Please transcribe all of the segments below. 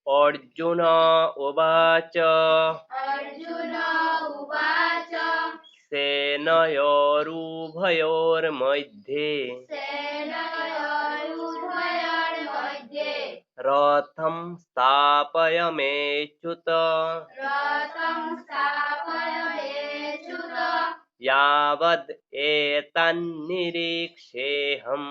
अर्जुन उवाच अर्जुन उवाच सेनयोरुभयोर्मध्ये सेनयोरुभयोर्मध्ये रथं स्थापयमेच्युत रथं स्थापयमेच्युत यावद् एतन्निरीक्षेऽहम्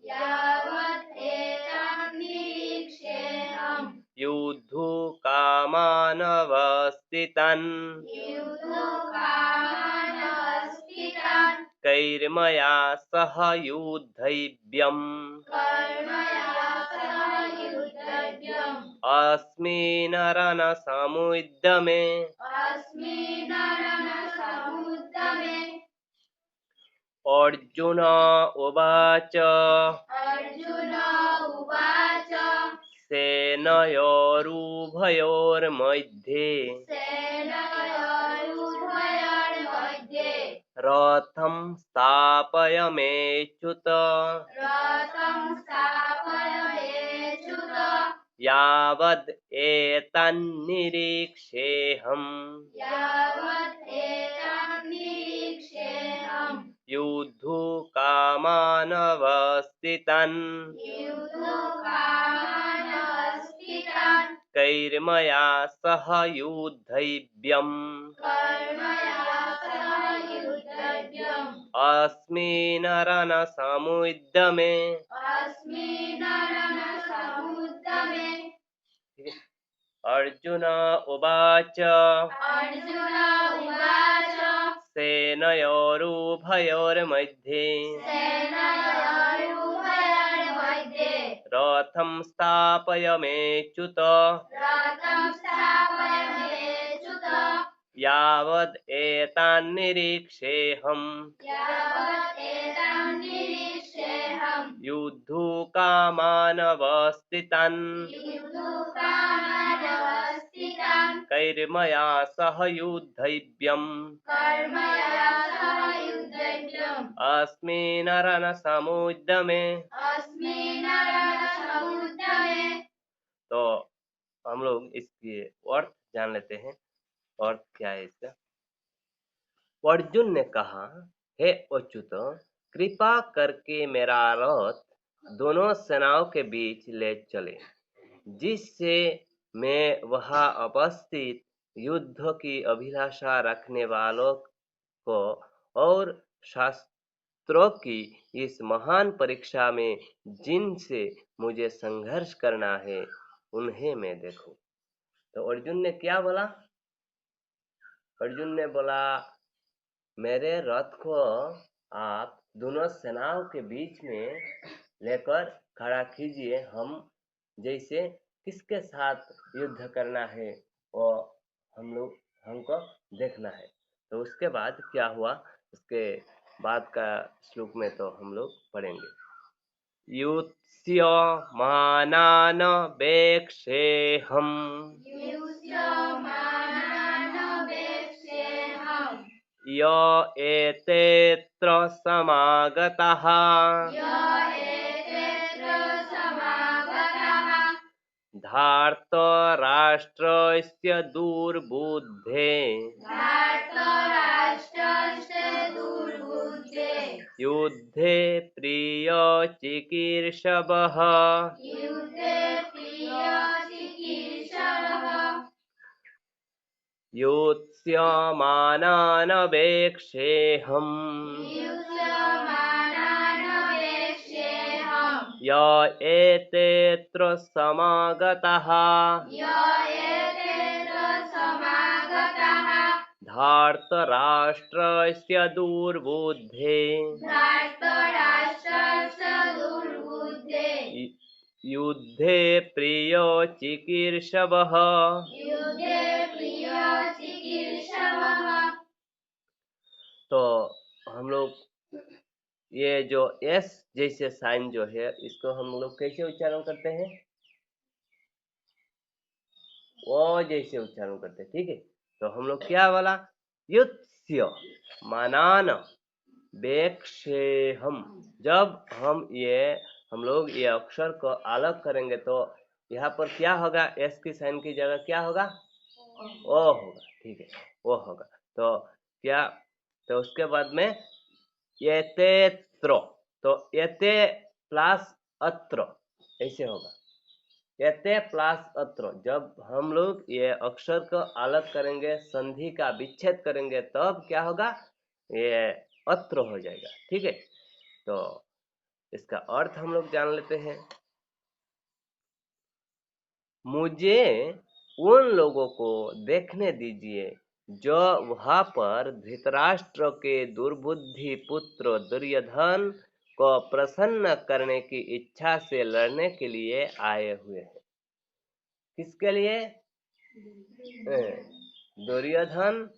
यावत् एतन्निरीक्षेऽहम् युद्धकामानवस्थितान् युद्धकामानवस्थितान् कैर्मया सह युद्धव्यम् कर्मया सह युद्धव्यम् अस्मिन् रणसमुद्यमे अस्मिन् रणसमुद्यमे अर्जुन उवाच अर्जुन उवाच सेनयोरुभयोर्मध्ये सेनयोरुभयोर्मध्ये रथं स्थापयमेच्युत रथं स्थापयमेच्युत यावद् एतन्निरीक्षेऽहम् यावत् एतन्निरीक्षेऽहम् युद्धकामानवस्थितान् युद्धकामानवस्थितान् कैर्मया सह युद्धव्यम् कर्मया सह युद्धव्यम् अस्मिन् रणसमुद्यमे अस्मिन् रणसमुद्यमे अर्जुन उवाच अर्जुन उवाच सेनयोरुभयोर्मध्ये सेनयोरुभयोर्मध्ये रथं स्थापयमेच्युत रथं स्थापयमेच्युत यावद् एतान्निरीक्षेऽहम् यावत् एतन्निरीक्षेऽहम् युद्धकामानवस्थितान् युद्धकामानवस्थितान् कैर्मया सह युद्धव्यम् कर्मया सह युद्धव्यम् अस्मिन् रणसमुद्यमे। अस्मिन् रणसमुद्यमे। तो हम लोग इसकी अर्थ जान लेते हैं। अर्थ क्या है इसका? अर्जुन ने कहा, हे अच्युत, कृपा करके मेरा रथ दोनों सेनाओं के बीच ले चले, जिससे मैं वहां उपस्थित युद्ध की अभिलाषा रखने वालों को और शास्त्रों की इस महान परीक्षा में जिनसे मुझे संघर्ष करना है उन्हें मैं देखूं। तो अर्जुन ने क्या बोला? अर्जुन ने बोला, मेरे रथ को आप दोनों सेनाओं के बीच में लेकर खड़ा कीजिए। हम जैसे किसके साथ युद्ध करना है वो हमको देखना है। तो उसके बाद क्या हुआ, उसके बाद का श्लोक में तो हम लोग पढ़ेंगे। युत्स्यमानान् वेक्षेऽहम् युष्यमाणानवेक्षेऽहम् य एतेऽत्र समागताः य एतेऽत्र समागताः धार्तराष्ट्रस्य दुर्बुद्धे धार्तराष्ट्रस्य दुर्बुद्धे युद्धे प्रियचिकीर्षवः युद्धे प्रियचिकीर्षवः युत्स्यमानान् वेक्षेऽहम् युष्यमाणानवेक्षेऽहम् य एतेऽत्र समागताः य एतेऽत्र समागताः धार्तराष्ट्रस्य दुर्बुद्धे धार्तराष्ट्रस्य दुर्बुद्धे युद्धे प्रियचिकीर्षवः युद्धे प्रियचिकीर्षवः। तो हम लोग ये जो एस जैसे साइन जो है इसको हम लोग कैसे उच्चारण करते हैं? वो जैसे उच्चारण करते हैं, ठीक है। तो हम लोग क्या बोला? युत्स्य मानान वेक्षेहम। जब हम लोग ये अक्षर को अलग करेंगे तो यहाँ पर क्या होगा, एस की साइन की जगह क्या होगा, ओ होगा, ठीक है, वो होगा। तो क्या, तो उसके बाद में यतेत्रो, तो यते प्लस अत्र ऐसे होगा, यते प्लस अत्र। जब हम लोग ये अक्षर को अलग करेंगे, संधि का विच्छेद करेंगे, तब क्या होगा, ये अत्र हो जाएगा, ठीक है। तो इसका अर्थ हम लोग जान लेते हैं। मुझे उन लोगों को देखने दीजिए जो वहां पर धृतराष्ट्र के दुर्बुद्धि पुत्र दुर्योधन को प्रसन्न करने की इच्छा से लड़ने के लिए आए हुए हैं। किसके लिए, दुर्योधन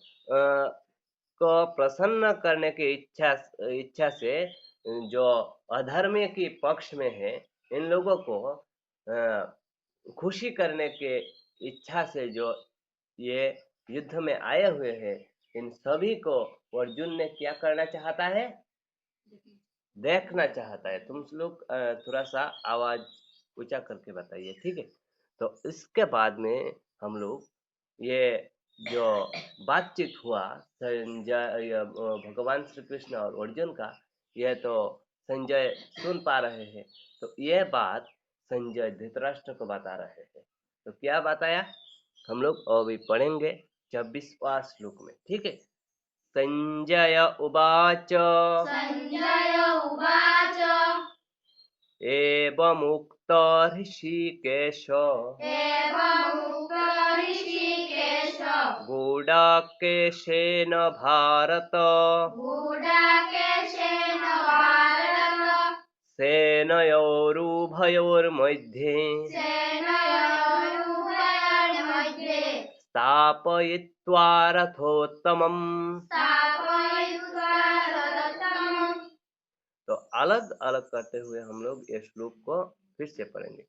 को प्रसन्न करने की इच्छा से, जो अधर्म के पक्ष में है, इन लोगों को खुशी करने के इच्छा से जो ये युद्ध में आए हुए हैं, इन सभी को अर्जुन ने क्या करना चाहता है, देखना चाहता है। तुम लोग थोड़ा सा आवाज ऊंचा करके बताइए, ठीक है। तो इसके बाद में हम लोग ये जो बातचीत हुआ संजय, भगवान श्री कृष्ण और अर्जुन का, यह तो संजय सुन पा रहे हैं। तो यह बात संजय धृतराष्ट्र को बता रहे हैं। तो क्या बताया, हम लोग अभी पढ़ेंगे 26वां श्लोक में, ठीक है। संजय उवाच संजय उवाच एवमुक्त ऋषिकेश एवमुक्त ऋषिकेश गूढाकेशेन भारत गूढाकेशेन भारत सेनयोरुभयोर्मध्ये सेनयोरुभयोर्मध्ये स्थापयित्वा रथोत्तमम्। स्थापयित्वा रथोत्तमम्। तो अलग अलग करते हुए हम लोग ये श्लोक को फिर से पढ़ेंगे।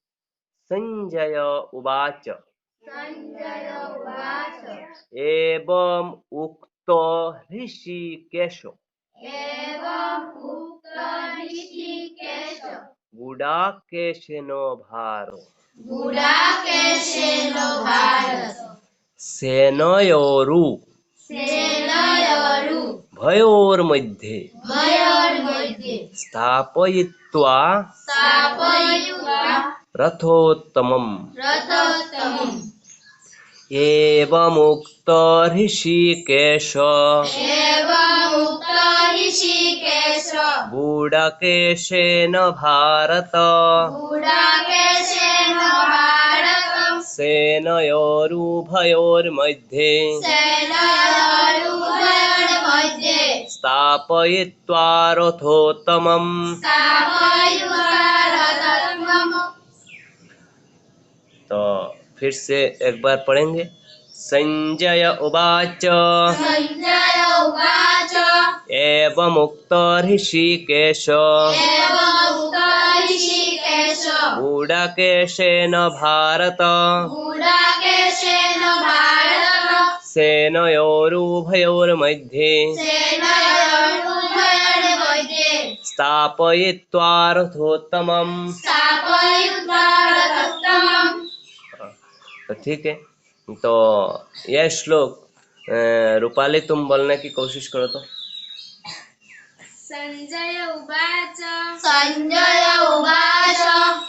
संजय उवाच संजय उवाच एवं उक्तो ऋषिकेशो एवम् उक्त ऋषिकेश गूढाकेशेनो भारो गूढाकेशेन भारत सेनयोरु सेनयोरु भयोर्मध्ये भयोर्मध्ये स्थापयित्वा स्थापयित्वा रथोत्तमम्। रथोत्तमम्। एवमुक्त ऋषिकेश एवमुक्त ऋषिकेश गूढकेशेन भारत गूढाकेशेन भारत सेनयोरुभयोर्मध्ये सेनयोरुभयोर्मध्ये स्थापयित्वा रथोत्तमम्। स्थापयित्वा रथोत्तमम्। तो फिर से एक बार पढ़ेंगे। संजय उवाच संजय उवाच एवमुक्त ऋषिकेश एवमुक्त ऋषिकेश गूढकेशेन भारत गूढाकेशेन भारत सेनयोरुभयोर्मध्ये सेनयोरुभयोर्मध्ये स्थापयित्वा रथोत्तमम्। स्थापयित्वा रथोत्तमम्। तो ठीक है, तो यह श्लोक रूपाली तुम बोलने की कोशिश करो तो। संजय उवाच संजय उवाच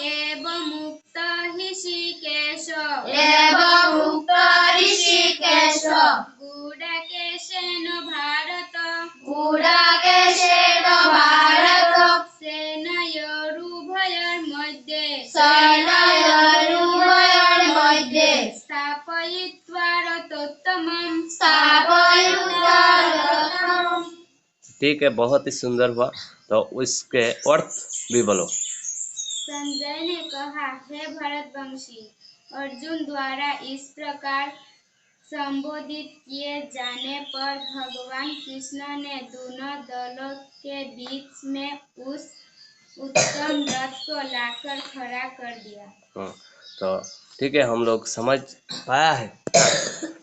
एवमुक्त ऋषिकेश एवमुक्त ऋषिकेश गूढकेशेन भारत गूढकेशेन भारत सेनयोरुभयोर्मध्ये सेनयोरुभयोर्मध्ये स्थापयित्वा रथोत्तमम् स्थापयित्वा रथोत्तमम्। ठीक है, बहुत ही सुंदर हुआ। तो उसके अर्थ भी बोलो। संजय ने कहा, हे भरतवंशी, अर्जुन द्वारा इस प्रकार संबोधित किए जाने पर भगवान कृष्ण ने दोनों दलों के बीच में उस उत्तम रथ को लाकर खड़ा कर दिया। तो ठीक है, हम लोग समझ पाया है।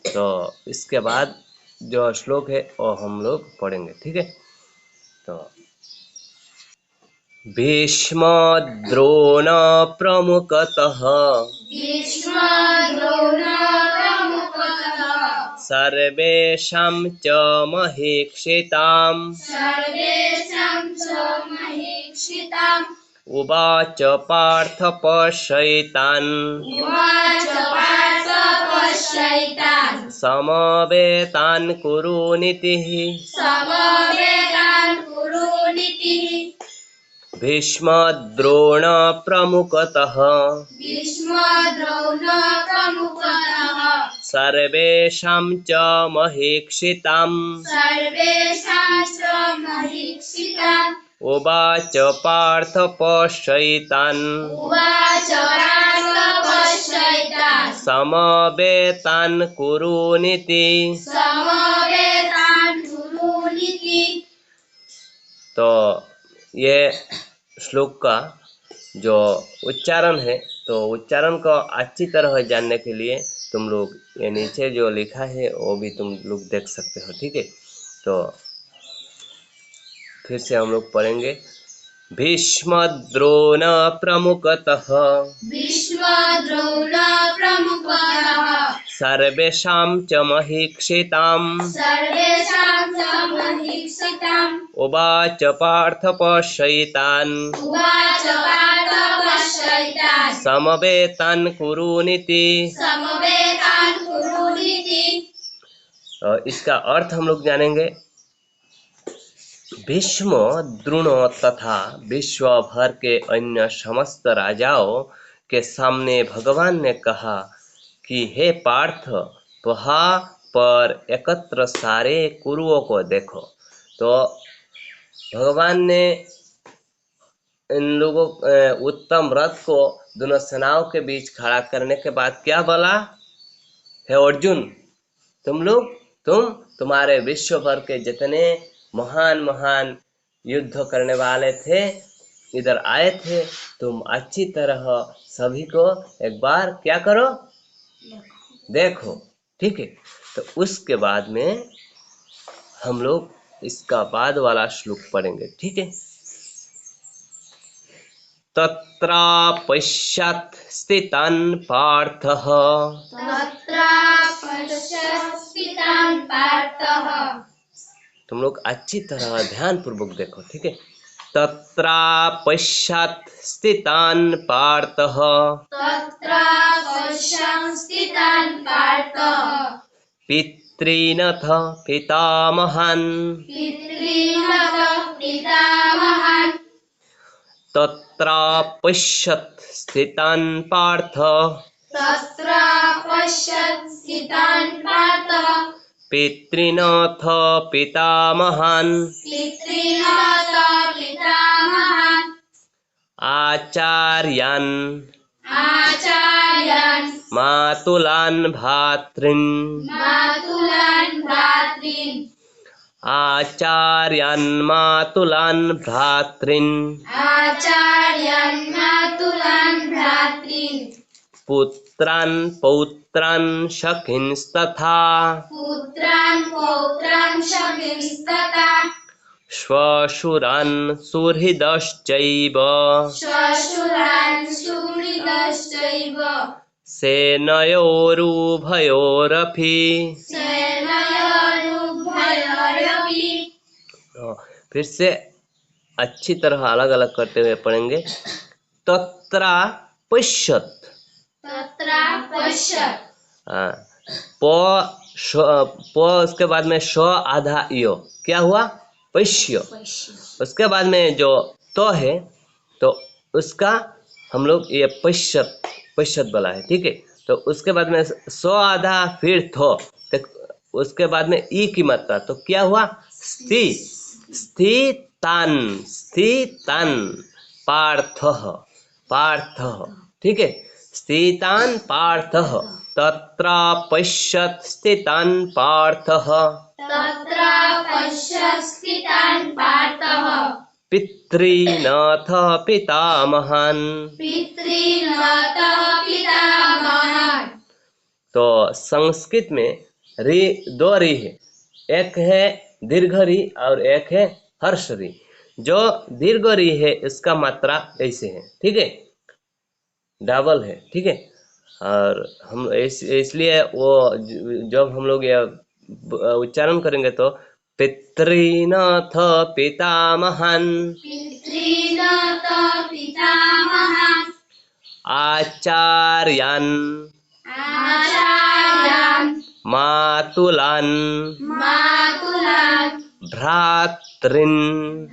तो इसके बाद जो श्लोक है वो हम लोग पढ़ेंगे, ठीक है। तो भीष्म द्रोण प्रमुखतः सर्वेषां च महीक्षिताम् उवाच पार्थ पश्यैतान् समवेतान् कुरु नीतिः भीष्म द्रोण प्रमुखतः सर्वेषां च महीक्षिताम् उवाच पार्थ पश्यैतान् समवेतान् कुरु नीति। तो ये श्लोक का जो उच्चारण है, तो उच्चारण को अच्छी तरह जानने के लिए तुम लोग ये नीचे जो लिखा है वो भी तुम लोग देख सकते हो, ठीक है। तो फिर से हम लोग पढ़ेंगे। भीष्म द्रोण प्रमुखतः सर्वेषां च महीक्षिताम् उवाच पार्थ पश्यैतान् समवेतान् कुरु नीति। इसका अर्थ हम लोग जानेंगे। भीष्म द्रोण तथा विश्व भर के अन्य समस्त राजाओं के सामने भगवान ने कहा कि हे पार्थ, वहाँ पर एकत्र सारे कुरुओं को देखो। तो भगवान ने इन लोगों उत्तम रथ को दोनों सेनाओं के बीच खड़ा करने के बाद क्या बोला? हे अर्जुन, तुम्हारे विश्व भर के जितने महान युद्ध करने वाले थे इधर आए थे, तुम अच्छी तरह सभी को एक बार क्या करो, देखो, ठीक है। तो उसके बाद में हम लोग इसका बाद वाला श्लोक पढ़ेंगे, ठीक है। तत्रापश्यत् स्थितान् पार्थः तुम लोग अच्छी तरह ध्यान पूर्वक देखो, ठीक है। तत्रापश्यत् स्थितान् पार्थः पितॄनथ पितामहान् तत्रापश्यत् स्थितान् पार्थ पितॄनथ पितामहान् आचार्यान् मातुलान् भ्रातॄन् आचार्यान् मातुलान् भ्रातॄन् पुत्रान् पौत्रान् सखींस्तथा श्वशुरान् सुहृदश्चैव सेनयोरुभयोरपि। फिर से अच्छी तरह अलग अलग करते हुए पढ़ेंगे। तत्रा पश्यत, उसके बाद में श आधा यो, क्या हुआ? पश्य। उसके बाद में जो तो है, तो उसका हम लोग ये पश्यत वाला है, ठीक है। तो उसके बाद में सो आधा फिर थो, तो उसके बाद में ई की मात्रा, तो क्या हुआ? स्थितान पार्थः, ठीक है। स्थितान पार्थः तत्रा पश्यत् स्थितान पार्थः पितॄनथ पितामहान्। तो संस्कृत में री, दो री है, एक है दीर्घ री और एक है हर्ष री। जो दीर्घ री है इसका मात्रा ऐसे है, ठीक है, डबल है, ठीक है। और हम इसलिए वो जब हम लोग यह उच्चारण करेंगे तो पितृनाथ पितामहन् पितृनाथ पितामहान् आचार्यान् आचार्यान् मातुलान् मातुलान् भ्रातॄन्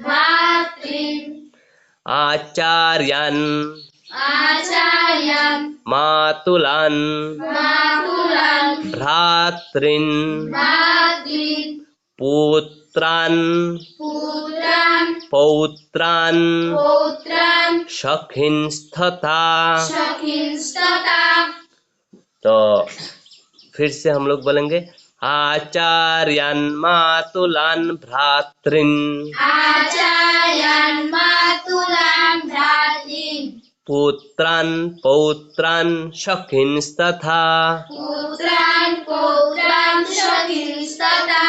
भ्रातॄन् आचार्यान् आचार्यान् मातुलान् मातुलान् भ्रातॄन् भ्रातॄन् पुत्रान् पुत्रान् पौत्रान् पौत्रान् सखिंस्तथा। सखिंस्तथा। तो फिर से हम लोग बोलेंगे आचार्यान् मातुलान् भ्रातॄन् आचार्यान् मातुलान् भ्रातॄन् पुत्रान् पौत्रान् सखिंस्तथा पुत्रान् पौत्रान् सखिंस्तथा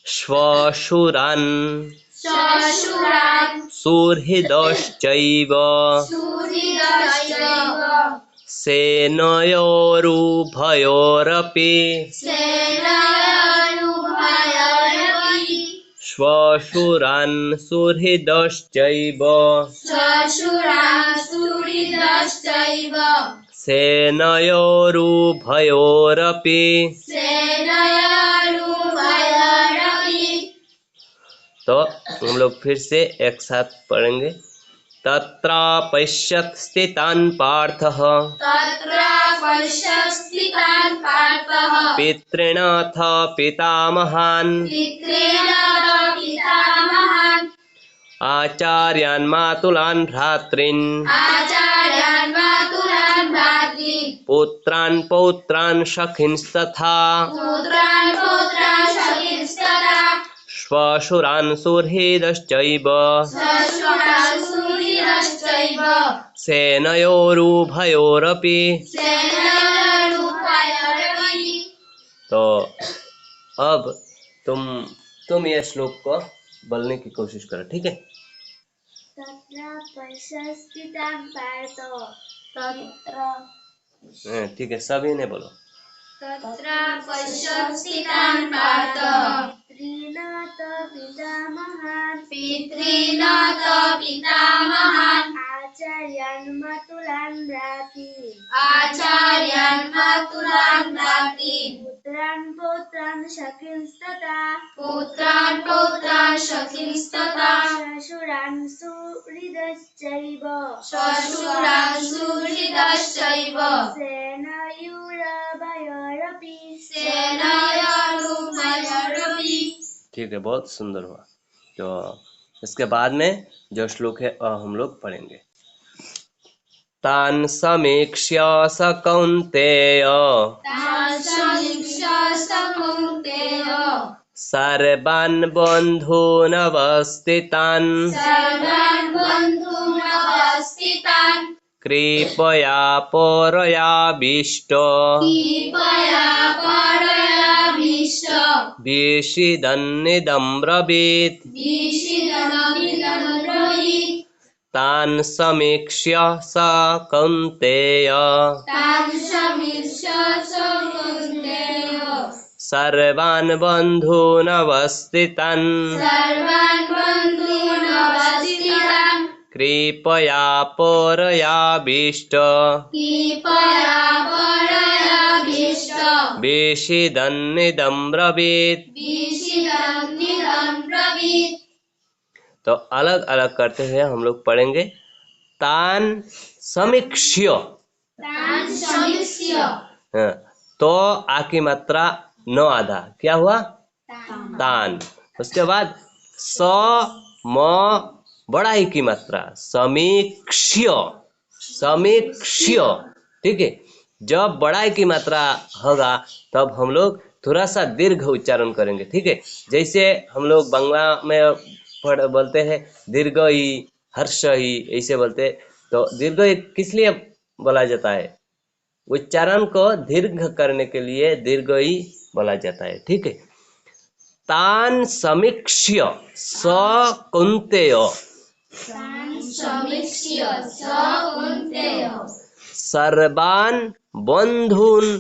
श्वशुरान् श्वशुरान् सुहृदश्चैव सुहृदश्चैव सेनयोरुभयोरपि सेनयोरुभयोरपि श्वशुरान् सुहृदश्चैव श्वशुरान् सुहृदश्चैव सेनयोरुभयोरपि। सेनयोरुभयोरपि। तो हम लोग फिर से एक साथ पढ़ेंगे। तत्र पश्यत् स्थितान् पार्थः तत्र पश्यत् स्थितान् पार्थः पितॄणाथ पितामहान् पितॄणाथ पितामहान् आचार्यान् मातुलान् भ्रातॄन् आचार्यान् मातुलान् भ्रातॄन् पुत्रान् पौत्रान् सखिंस्तथा पुत्रान् पौत्रान् सखिंस्तथा श्वशुरान् सुहृदश्चैव श्वशुरान् सुहृदश्चैव सेनयोरुभयोरपि। सेनयोरुभयोरपि। तो अब तुम ये श्लोक को बोलने की कोशिश करो, ठीक है। तत्र पश्यत् स्थितान् पार्थः तत्र ठीक है, सभी ने बोलो। तत्र पश्यत् स्थितान् पार्थः पितॄणाथ पितामहान् पितॄणाथ पितामहान् आचार्यान् मातुलान् भ्रातॄन् आचार्यान् मातुलान् भ्रातॄन् पुत्रान् पौत्रान् सखिंस्तथा पुत्रान् पौत्रान् सखिंस्तथा श्वशुरान् सुहृदश्चैव श्वशुरान् सुहृदश्चैव सेनयोरुभयोरपि सेनयोरुभयोरपि। ठीक है, बहुत सुंदर हुआ। तो इसके बाद में जो श्लोक है हम लोग पढ़ेंगे। तान् समीक्ष्य स कौन्तेय तान् समीक्ष्य स कौन्तेय सर्वान् बन्धूनवस्थितान् सर्वान् बन्धूनवस्थितान् कृपया परयाविष्ट कृपया परयाविष्ट विषीदन्निदं ब्रवीत्। विषीदन्निदं ब्रवीत्। तान् समीक्ष्य स कौन्तेय तान् समीक्ष्य स कौन्तेय सर्वान् बन्धूनवस्थितान् सर्वान् बन्धूनवस्थितान् कृपया परयाविष्ट कृपया परयाविष्ट विषीदन्निदं ब्रवीत्। विषीदन्निदं ब्रवीत्। तो अलग अलग करते हुए हम लोग पढ़ेंगे। तान समीक्ष्य, तान् समीक्ष्य हाँ, तो आ की मात्रा न आधा क्या हुआ, तान। उसके बाद स म बड़ा ही की मात्रा समीक्ष्य, समीक्ष्य, ठीक है। जब बड़ाई की मात्रा होगा तब हम लोग थोड़ा सा दीर्घ उच्चारण करेंगे, ठीक है। जैसे हम लोग बांग्ला में बोलते हैं दीर्घ ई हर्ष ही, ऐसे बोलते। तो दीर्घ ई किस लिए बोला जाता है, उच्चारण को दीर्घ करने के लिए दीर्घ ई बोला जाता है, ठीक है। तान समीक्ष्य स कौन्तेय समीक्ष्य स कौन्तेय सर्वान् बन्धून्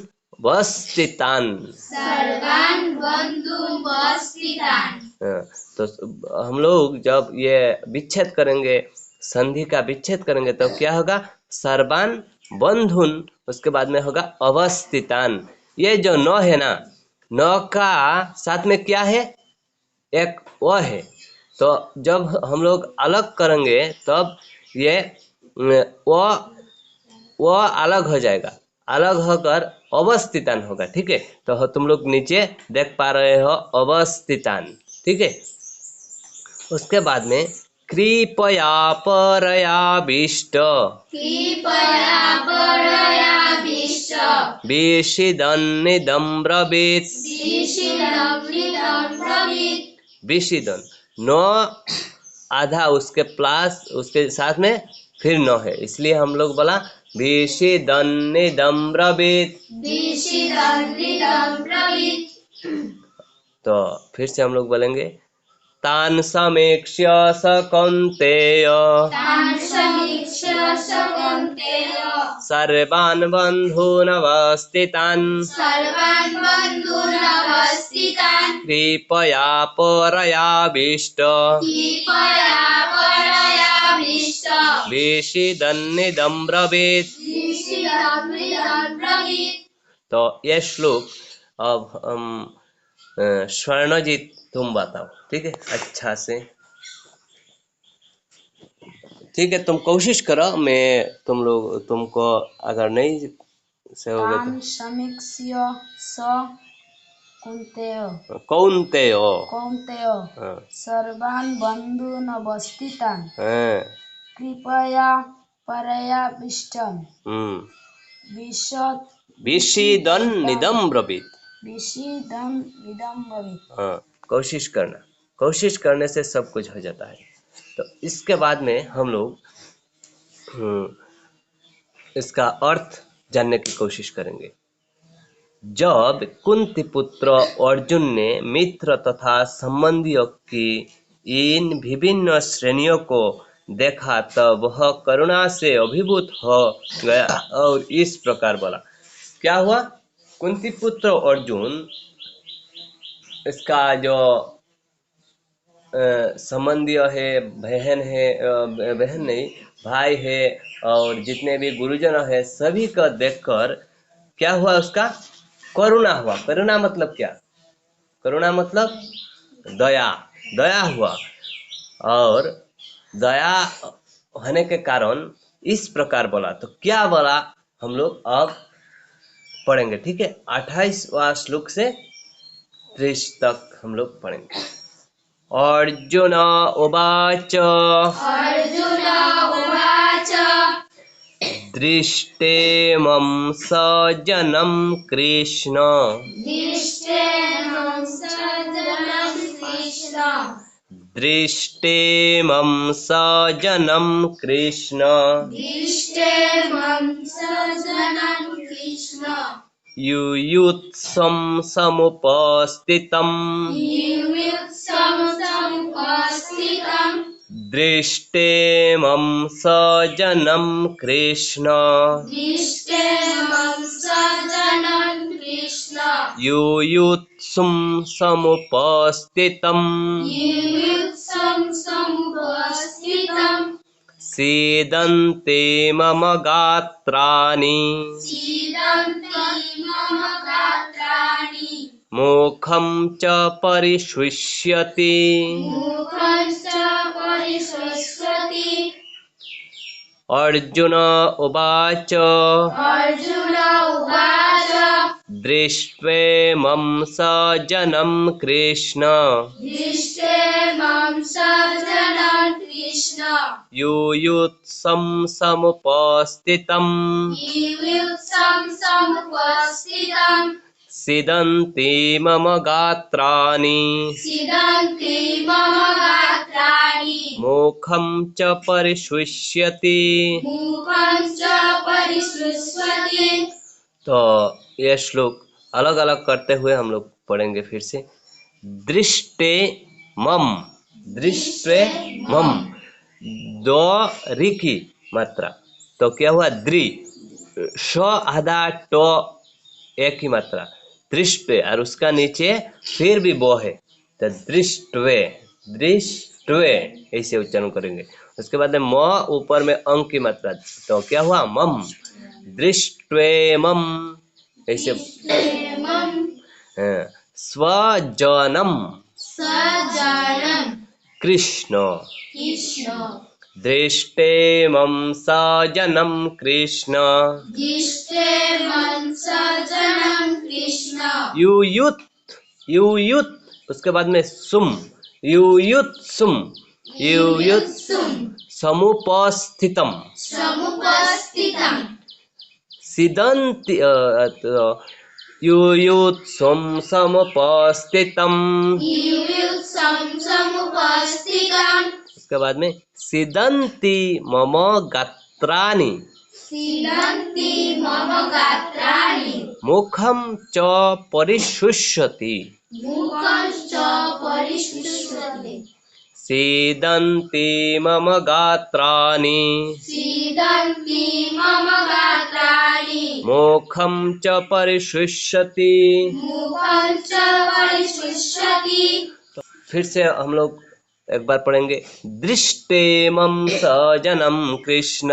वस्थितान्। सर्वान् बन्धून् वस्थितान्। तो हम लोग जब ये विच्छेद करेंगे, संधि का विच्छेद करेंगे, तो क्या होगा? सर्वान् बन्धून्, उसके बाद में होगा अवस्थितान्। ये जो न है ना, न का साथ में क्या है? एक व है। तो जब हम लोग अलग करेंगे तब ये वो अलग हो जाएगा, अलग होकर अवस्थितान होगा। ठीक है, तो तुम लोग नीचे देख पा रहे हो अवस्थितान। ठीक है, उसके बाद में कृपया परयाविष्ट कृपया परयाविष्ट विषिदन्निदं ब्रवीत्। विषिदन्निदं ब्रवीत्। विषिदन नो आधा उसके प्लस उसके साथ में फिर न है, इसलिए हम लोग बोला विषिदन्निदं ब्रवीत्। विषिदन्निदं ब्रवीत्। तो फिर से हम लोग बोलेंगे तान् समीक्ष्य स कौन्तेय तान् समीक्ष्य स कौन्तेय सर्वान् बन्धून् अवस्थितान् सर्वान् बन्धून् अवस्थितान् कृपया परयाविष्ट कृपया परयाविष्ट विषिदन्निदं ब्रवीत्। विषिदन्निदं ब्रवीत्। तो ये श्लोक अब हम स्वर्णजीत तुम बताओ। ठीक है, अच्छा से। ठीक है, तुम कोशिश करो, मैं तुमको अगर नहीं से होगा तान् समीक्ष्य स कौन्तेय तो कौन्तेय हाँ, सर्वान् बन्धून् अवस्थितान् हाँ, कृपया परयाविष्टम् विषिदन्निदं ब्रवीत्। विषिदन्निदं ब्रवीत्। हाँ, कोशिश करना, कोशिश करने से सब कुछ हो जाता है। तो इसके बाद में हम लोग इसका अर्थ जानने की कोशिश करेंगे। जब कुंती पुत्र अर्जुन ने मित्र तथा संबंधियों की इन विभिन्न श्रेणियों को देखा तब वह करुणा से अभिभूत हो गया और इस प्रकार बोला। क्या हुआ? कुंती पुत्र अर्जुन, इसका जो संबंधी है, बहन नहीं, भाई है, और जितने भी गुरुजन है, सभी को देखकर क्या हुआ? उसका करुणा हुआ। करुणा मतलब क्या? करुणा मतलब दया, दया हुआ। और दया होने के कारण इस प्रकार बोला। तो क्या बोला हम लोग अब पढ़ेंगे। ठीक है, 28वां श्लोक से 30 तक हम लोग पढ़ेंगे। अर्जुन उवाच अर्जुन उवाच दृष्टेमं सजनं कृष्ण दृष्टेमं सजनं कृष्ण दृष्टेमं सजनं कृष्ण दृष्टेमं सजनं कृष्ण युयुत्सं समुपस्थितं युयुत्सं समुपस्थितं दृष्टेमं सजनं कृष्ण दृष्टेमं सजनं कृष्ण युयुत्सुं समुपस्थितं युयुत्सं समुपस्थितं सीदन्ते मम गात्राणि सीदन्ति मम गात्राणि मुखं च परिशुष्यति मुखं च परिशुष्यति अर्जुन उवाच अर्जुन उवाच दृष्ट्वेमं सजनं कृष्ण दृष्टेमं सजनं कृष्ण युयुत्सं समुपस्थितं युयुत्सं समुपस्थितं सीदन्ति मम गात्राणि सीदन्ति मम गात्राणि मुखं च परिशुष्यति। मुखं च परिशुष्यति। तो ये श्लोक अलग अलग करते हुए हम लोग पढ़ेंगे फिर से। दृष्टे मम, दृष्टे मम, दो री की मात्रा, तो क्या हुआ द्रि, श आधा टो एक ही मात्रा, दृष्टे, और उसका नीचे फिर भी बो है, तो दृष्टवे, दृष्टवे ऐसे उच्चारण करेंगे। उसके बाद में म ऊपर में अंक की मात्रा, तो क्या हुआ मम, दृष्टवे मम ऐसे। हाँ, स्वजनम, कृष्ण, दृष्टे मम सजनम कृष्ण, युयुत, युयुत, उसके बाद में सुम, युयुत सुम, युयुत समुपस्थितम, सिदन्ति युयुत समुपस्थितम, उसके बाद में सिदन्ति मम गात्राणि, मुखम च परिशुष्यति, सीदन्ति मम गात्राणि, मुखम च परिशुष्यति। फिर से हम लोग एक बार पढ़ेंगे, दृष्टे मम सजनम कृष्ण,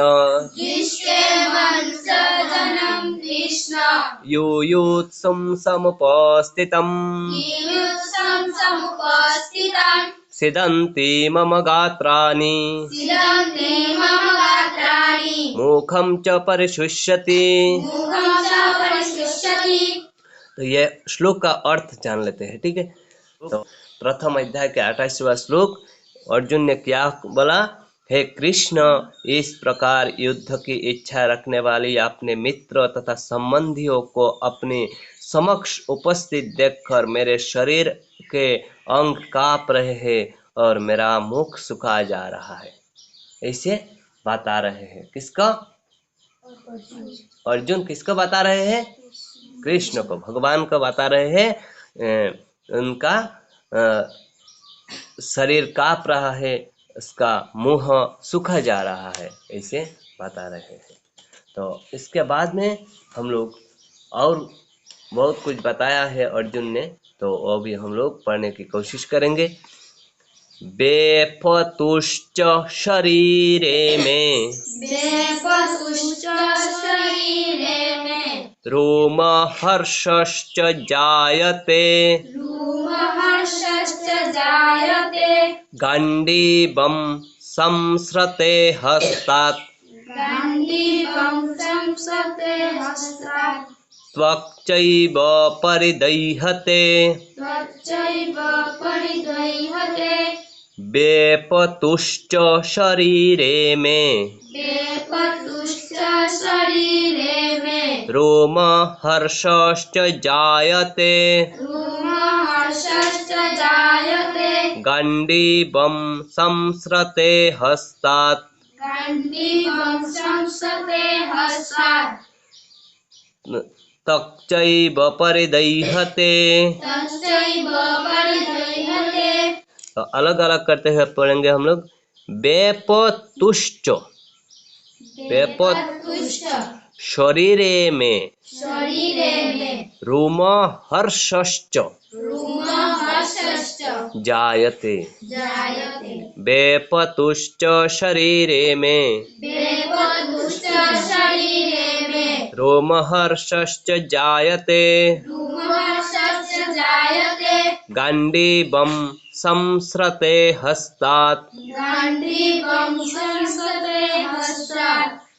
युयुत्सुम समुपस्थितम, सिदन्ति मम गात्राणि, मुखम च परिशुष्यति। तो ये श्लोक का अर्थ जान लेते हैं, ठीक है। तो प्रथम अध्याय के 28वां श्लोक, अर्जुन ने क्या बोला, हे कृष्ण, इस प्रकार युद्ध की इच्छा रखने वाली अपने मित्र तथा संबंधियों को अपने समक्ष उपस्थित देखकर मेरे शरीर के अंग कांप रहे हैं और मेरा मुख सुखा जा रहा है, ऐसे बता रहे हैं। किसका? अर्जुन किसको बता रहे हैं? कृष्ण को, भगवान को बता रहे हैं। उनका शरीर कांप रहा है, उसका मुंह सूखा जा रहा है, ऐसे बता रहे हैं। तो इसके बाद में हम लोग और बहुत कुछ बताया है अर्जुन ने, तो वो भी हम लोग पढ़ने की कोशिश करेंगे। बेपतुश्च शरीरे में, रोमहर्षश्च जायते, गाण्डीवं संसृते हस्तात्, त्वक्चैव परिदह्यते, बेपतुश्च शरीरे में, रोमहर्षश्च जायते, गाण्डीवं संसृते हस्तात्, तक्चैव परिदह्यते। तो अलग अलग करते हुए पढ़ेंगे हम लोग। बेपतुश्च, बेपतुश्च शरीरे में, रोमहर्षश्च जायते, बेपतुश्च शरीरे में, रोमहर्षश्च जायते, गाण्डीवं संसृते हस्तात्,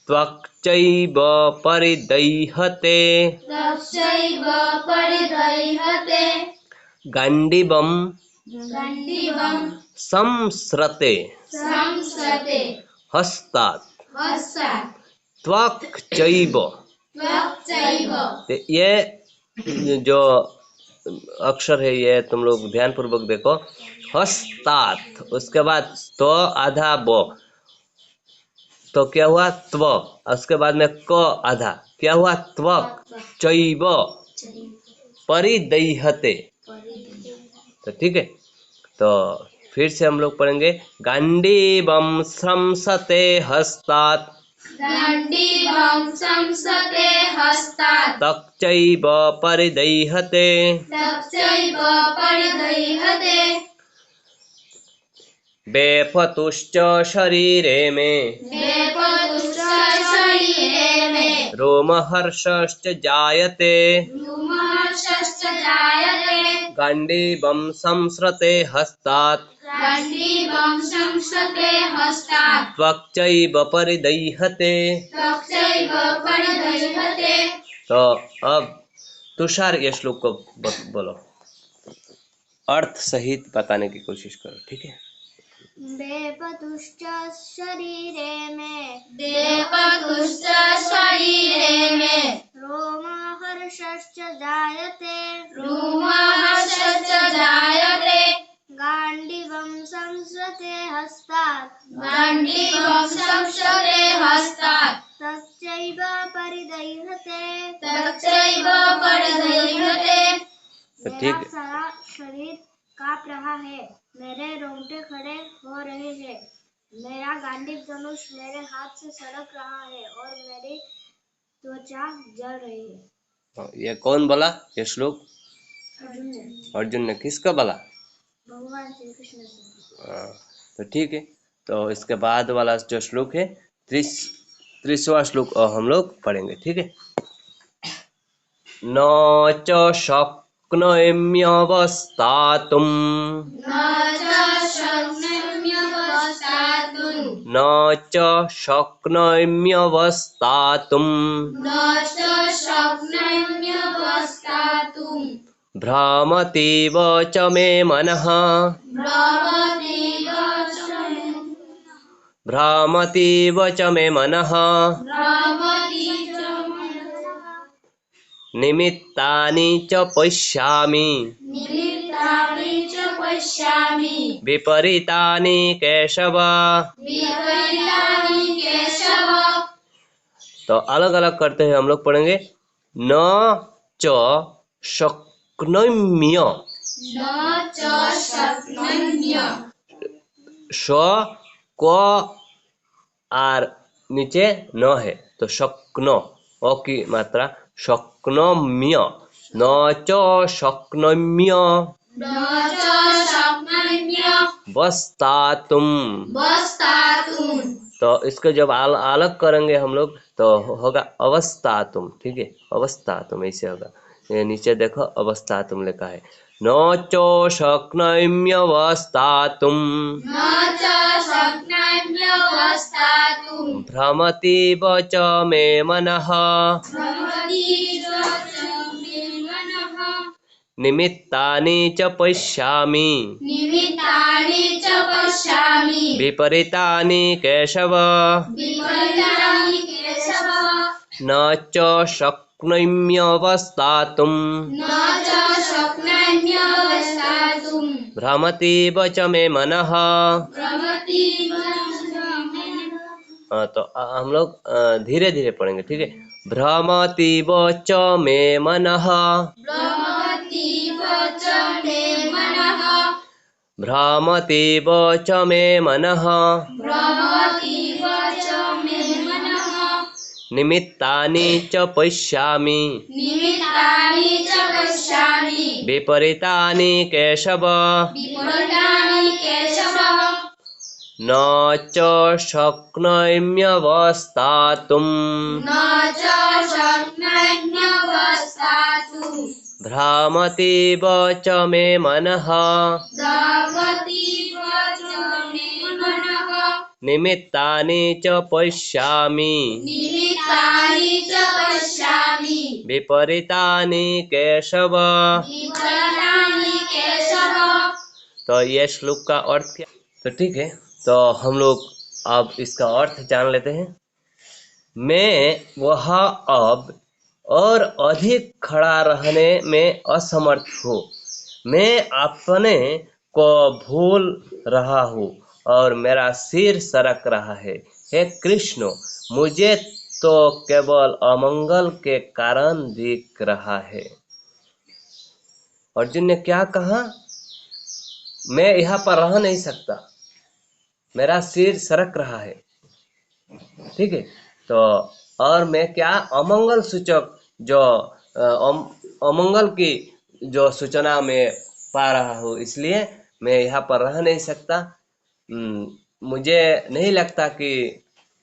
त्वक्चैव परिदह्यते, गाण्डीवं संसृते हस्तात्, त्वक्चैव। ये जो अक्षर है ये तुम लोग ध्यान पूर्वक देखो। हस्तात्, उसके बाद तो आधा ब, तो क्या हुआ त्व, उसके बाद में क आधा, क्या हुआ त्वक, चैव परिदह्यते, तो ठीक है, तो फिर से हम लोग पढ़ेंगे। गांडीवं स्रंसते हस्तात् गांडीवं संसते हस्तात् तक्चैव परिदह्यते तच्चैव परिदह्यते वेपतुश्च शरीरे मे वेपतुश्च शरीरे मे रोमहर्षश्च जायते रोमहर्षश्च जायते गांडीवं संसृते हस्तात् गांडीवं संसते हस्तात् त्वक्चैव परिदह्यते। तच्चैव परिदह्यते। तो अब तुषार ये श्लोक को बोलो, अर्थ सहित बताने की कोशिश करो, ठीक है। वेपतुश्च शरीरे मे वेपतुश्च शरीरे मे रोमहर्षश्च जायते रोमहर्षश्च जायते गांडीवं संसते हस्तात् गांडीवं संसते हस्तात् तच्चैव परिदह्यते तच्चैव परिदह्यते। तो मेरा ठीक है, सारा शरीर कांप रहा है, मेरे रोंगटे खड़े हो रहे हैं, मेरा गांडीव धनुष मेरे हाथ से सड़क रहा है और मेरी त्वचा जल रही है। ये कौन बोला ये श्लोक? अर्जुन ने। अर्जुन ने किसका बोला? भगवान श्री कृष्ण से। तो ठीक है, तो इसके बाद वाला जो श्लोक है 30वां श्लोक हम लोग पढ़ेंगे, ठीक है। न च शक्नोम्यवस्थातुं न च शक्नोम्यवस्थातुं न च शक्नोम्यवस्थातुं न च शक्नोम्यवस्थातुं भ्रामतीव च मे मनः भ्रमतीव च भ्रामतीव च मे मनः भ्रमतीव च निमित्तानि च पश्यामि निमित्तानि च पश्यामि विपरीतानि केशव। विपरीतानि केशव। तो अलग अलग करते हैं हम लोग पढ़ेंगे। न च शक्नोम्य, न च शक्नोम्य श क आर नीचे न है तो शक्नो अ की मात्रा शक्नोम्य। न च शक्नोम्य न च शक्नोम्य वस्तातुं। वस्तातुं। तो इसको जब अलग करेंगे हम लोग तो होगा अवस्थातुम, ठीक है, अवस्थातुम ऐसे होगा। ये नीचे देखो अवस्थातुम लिखा है। न चो शक्नोम्यवस्थातुम न च शक्नोम्य वस्तातुं भ्रमतीव च मे मनः भ्रमतीव च मे मनः निमित्तानि च पश्यामि निमित्तानि च पश्यामि विपरीतानि केशव। विपरीतानि केशव। न च शक्नोम्यवस्थातुं न च शक्नोम्य वस्तातुं भ्रमतीव च मे मनः। भ्रमतीव च मे तो हम लोग धीरे धीरे पढ़ेंगे, ठीक है। भ्रमतीव च मे मनः भ्रमतीव च मे मनः भ्रमतीव च मे मनः भ्रमतीव च मे मनः निमित्तानि च पश्यामि निमित्तानि च पश्यामि विपरीतानि केशव। विपरीतानि केशव। न च शक्नोम्यवस्थातुं न च शक्नोम्य वस्तातुं भ्रमतीव च मे मनः भ्रमतीव च मे मनः निमित्तानि च पश्यामि निमित्तानि च पश्यामि विपरीतानि केशव। विपरीतानि केशव। तो ये श्लोक का अर्थ क्या? तो ठीक है, तो हम लोग अब इसका अर्थ जान लेते हैं। मैं वह अब और अधिक खड़ा रहने में असमर्थ हूँ। मैं अपने को भूल रहा हूँ और मेरा सिर सरक रहा है। हे कृष्ण, मुझे तो केवल अमंगल के कारण दिख रहा है। अर्जुन ने क्या कहा? मैं यहाँ पर रह नहीं सकता, मेरा सिर सरक रहा है। ठीक है, तो और मैं क्या अमंगल सूचक जो अमंगल की जो सूचना मैं पा रहा हूँ, इसलिए मैं यहाँ पर रह नहीं सकता। मुझे नहीं लगता कि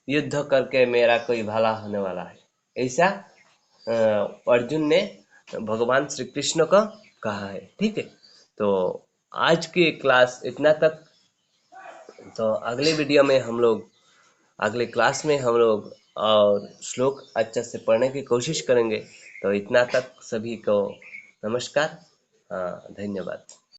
युद्ध करके मेरा कोई भला होने वाला है, ऐसा अर्जुन ने भगवान श्री कृष्ण को कहा है। ठीक है, तो आज की क्लास इतना तक। तो अगले वीडियो में हम लोग, अगले क्लास में हम लोग और श्लोक अच्छे से पढ़ने की कोशिश करेंगे। तो इतना तक, सभी को नमस्कार, धन्यवाद।